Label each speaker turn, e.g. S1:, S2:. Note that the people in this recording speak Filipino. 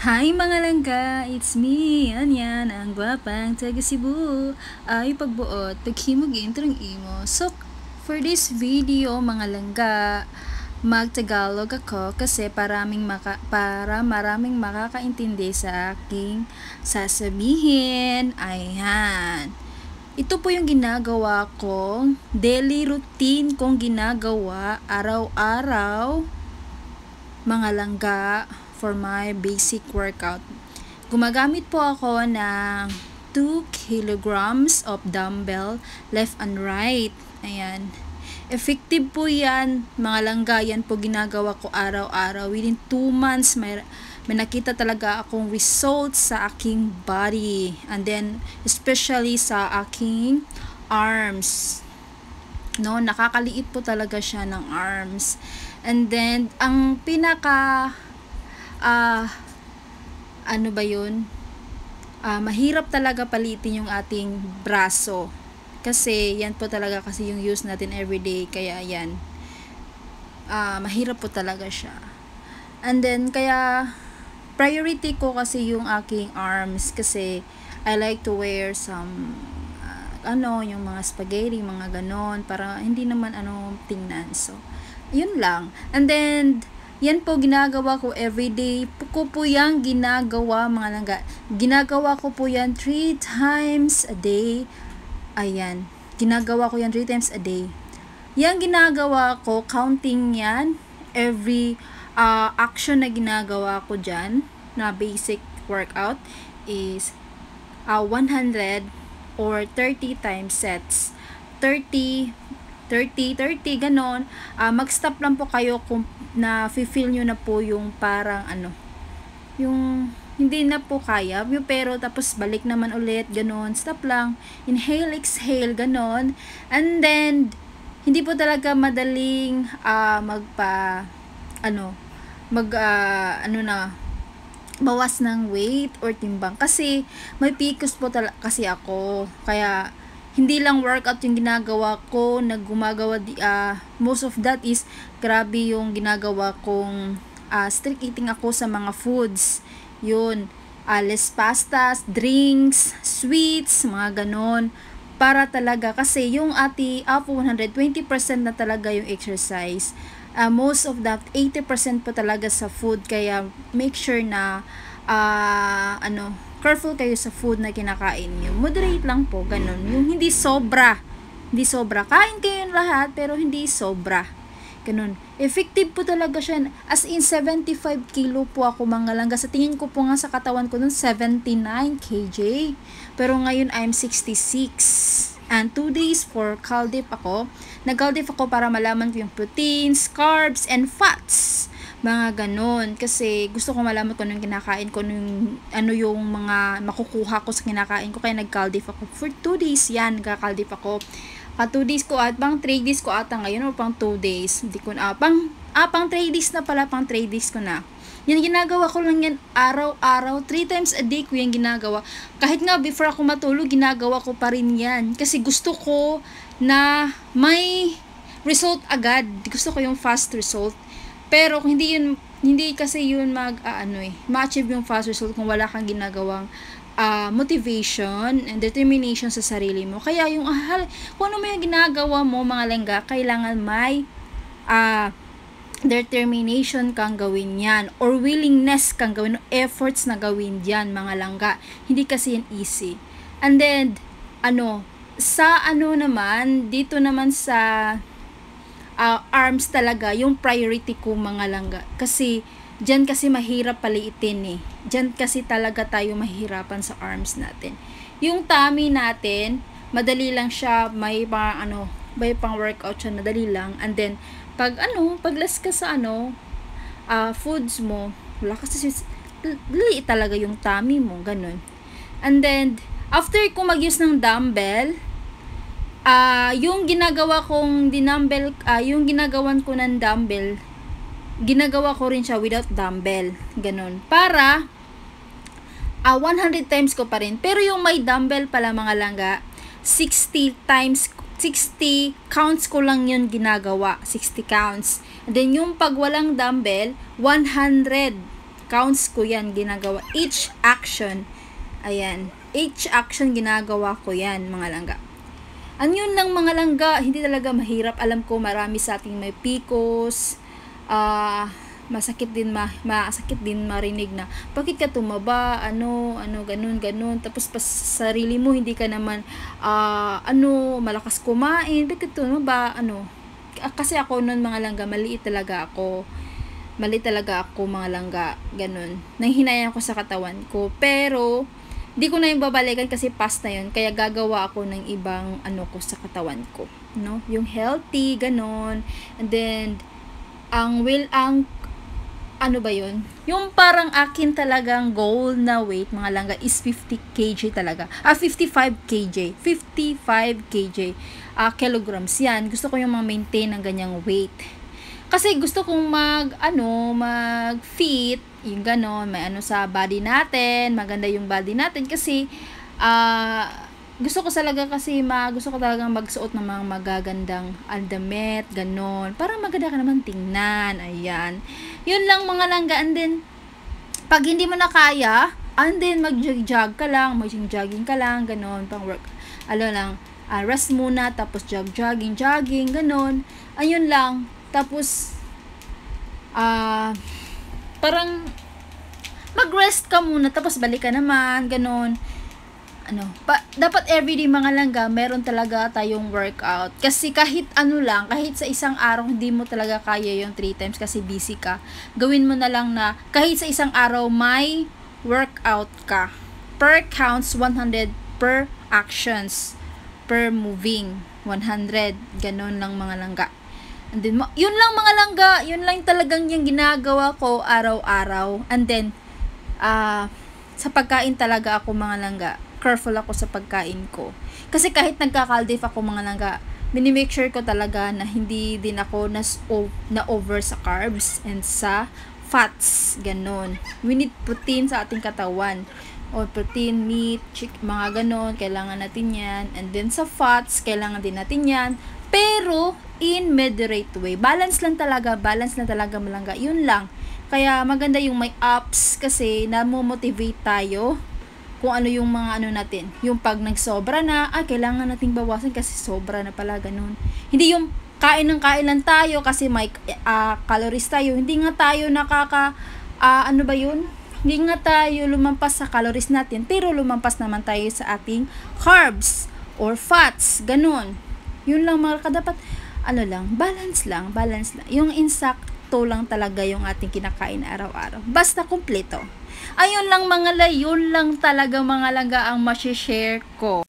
S1: Hi mga langga! It's me! Yan, ang gwapang taga Cebu. Ay pagbuot, paghimog introng imo. So, for this video mga langga, mag-Tagalog ako kasi para maraming makakaintindi sa aking sasabihin. Ayan. Ito po yung ginagawa kong daily routine kong ginagawa araw-araw mga langga for my basic workout. Gumagamit po ako ng 2 kilograms of dumbbell left and right. Ayan. Effective po yan, mga langga. Yan po ginagawa ko araw-araw. Within 2 months, may nakita talaga akong results sa aking body. And then, especially sa aking arms. No, nakakaliit po talaga siya ng arms. And then, ang pinaka mahirap talaga palitin yung ating braso. Kasi, yan po talaga kasi yung use natin everyday. Kaya, yan. Mahirap po talaga siya. And then, kaya, priority ko kasi yung aking arms. Kasi, I like to wear some, yung mga spaghetti, mga ganon. Para hindi naman, tingnan. So, yun lang. And then, yan po ginagawa ko everyday. Ko po yan ginagawa mga langga. Ginagawa ko po yan 3 times a day. Ayan. Ginagawa ko yan 3 times a day. Yan ginagawa ko, counting yan. Every action na ginagawa ko dyan, na basic workout, is 100 or 30 times sets. 30, ganon. Mag-stop lang po kayo kung na-feel nyo na po yung parang yung hindi na po kaya, pero tapos balik naman ulit, ganon. Stop lang. Inhale, exhale, ganon. And then, hindi po talaga madaling bawas ng weight or timbang. Kasi, may PCOS po kasi ako. Kaya, hindi lang workout yung ginagawa ko, most of that is, grabe yung ginagawa kong strict eating ako sa mga foods. Yun, less pastas, drinks, sweets, mga ganon. Para talaga, kasi yung APO 120% na talaga yung exercise. Most of that, 80% po talaga sa food. Kaya, make sure na, careful kayo sa food na kinakain nyo. Moderate lang po, ganun. Yung hindi sobra. Kain kayo lahat, pero hindi sobra. Ganun. Effective po talaga siya. As in, 75 kilo po ako mga langga. Sa tingin ko po nga sa katawan ko nun, 79 kg. Pero ngayon, I'm 66. And 2 days for Caldip ako. Nag-Caldip ako para malaman ko yung proteins, carbs, and fats. Mga ganon. Kasi gusto ko malaman kung anong kinakain ko, yung mga makukuha ko sa kinakain ko. Kaya nag-Caldip ako. For 2 days yan, nag-Caldip ako. 2 days ko at pang 3 days ko ata ngayon o pang 2 days. Hindi ko na. Pang 3 days na pala. Pang 3 days ko na. Yan, ginagawa ko lang yan araw-araw. 3 times a day ko yan ginagawa. Kahit nga before ako matulog, ginagawa ko pa rin yan. Kasi gusto ko na may result agad. Gusto ko yung fast result. Pero kung hindi kasi yun ma-achieve yung fast result kung wala kang ginagawang motivation and determination sa sarili mo. Kaya kung ano mo yung ginagawa mo mga langga, kailangan may determination kang gawin yan or willingness kang gawin, efforts na gawin yan mga langga. Hindi kasi yan easy. And then, dito naman sa arms talaga, yung priority ko mga langga. Kasi, dyan kasi mahirap paliitin eh. Dyan kasi talaga tayo mahirapan sa arms natin. Yung tummy natin, madali lang siya, may pang workout siya, madali lang. And then, paglas ka sa foods mo, wala kasi, liit talaga yung tummy mo, ganun. And then, after ko mag-use ng dumbbell, yung ginagawan ko ng dumbbell, ginagawa ko rin siya without dumbbell. Ganun. Para, 100 times ko pa rin. Pero yung may dumbbell pala mga langga, 60 counts ko lang yun ginagawa. 60 counts. And then yung pag walang dumbbell, 100 counts ko yan, ginagawa. Each action, ayan, each action ginagawa ko yan, mga langga. Ang yun lang mga langga, hindi talaga mahirap. Alam ko marami sa ating may PCOS, masakit din marinig na bakit ka tumaba, ganun. Tapos pas sarili mo hindi ka naman malakas kumain, bakit tumaba, kasi ako noon mga langga, maliit talaga ako mga langga, ganun. Nanghinayang ako sa katawan ko, pero di ko na yung babalikan kasi past na yun, kaya gagawa ako ng ibang ko sa katawan ko, no? Yung healthy, ganun. And then ano ba yun? Yung parang akin talagang goal na weight, mga langga, is 50 kg talaga. 55 kg. 55 kg. Kilograms yan. Gusto ko yung maintain ng ganyang weight. Kasi gusto kong mag-fit, yung ganon, may sa body natin, maganda yung body natin kasi, gusto ko talagang magsuot ng mga magagandang damit, ganon. Parang maganda ka naman tingnan, ayan. Yun lang mga langga. And then, pag hindi mo na kaya, and then mag-jog ka lang, mag-jogging ka lang, ganon, pang work. Rest muna, tapos jogging, ganon. Ayun lang. Tapos, parang mag-rest ka muna, tapos balik ka naman, ganon. Dapat everyday mga langga, meron talaga tayong workout. Kasi kahit kahit sa isang araw, hindi mo talaga kaya yung 3 times kasi busy ka. Gawin mo na lang na, kahit sa isang araw, may workout ka. Per counts, 100 per actions. Per moving, 100. Ganon lang mga langga. And then, yun lang mga langga, yun lang talagang yung ginagawa ko araw-araw. And then, sa pagkain talaga ako mga langga, careful ako sa pagkain ko. Kasi kahit nagkakaldif ako mga langga, minimake sure ko talaga na hindi din ako na over sa carbs and sa fats, ganon. We need protein sa ating katawan. O protein, meat, mga ganon, kailangan natin yan. And then sa fats, kailangan din natin yan. Pero, in moderate way. Balance lang talaga malangga. Yun lang. Kaya maganda yung may ups kasi namomotivate tayo kung ano yung mga natin. Yung pag nagsobra na, kailangan nating bawasan kasi sobra na pala, ganun. Hindi yung kain lang tayo kasi may calories tayo. Hindi nga tayo hindi nga tayo lumampas sa calories natin, pero lumampas naman tayo sa ating carbs or fats, ganun. Yun lang mga dapat, balance lang. Yung insakto lang talaga yung ating kinakain araw-araw. Basta kumpleto. Ayun lang mga yun lang talaga mga langga ang ma-share ko.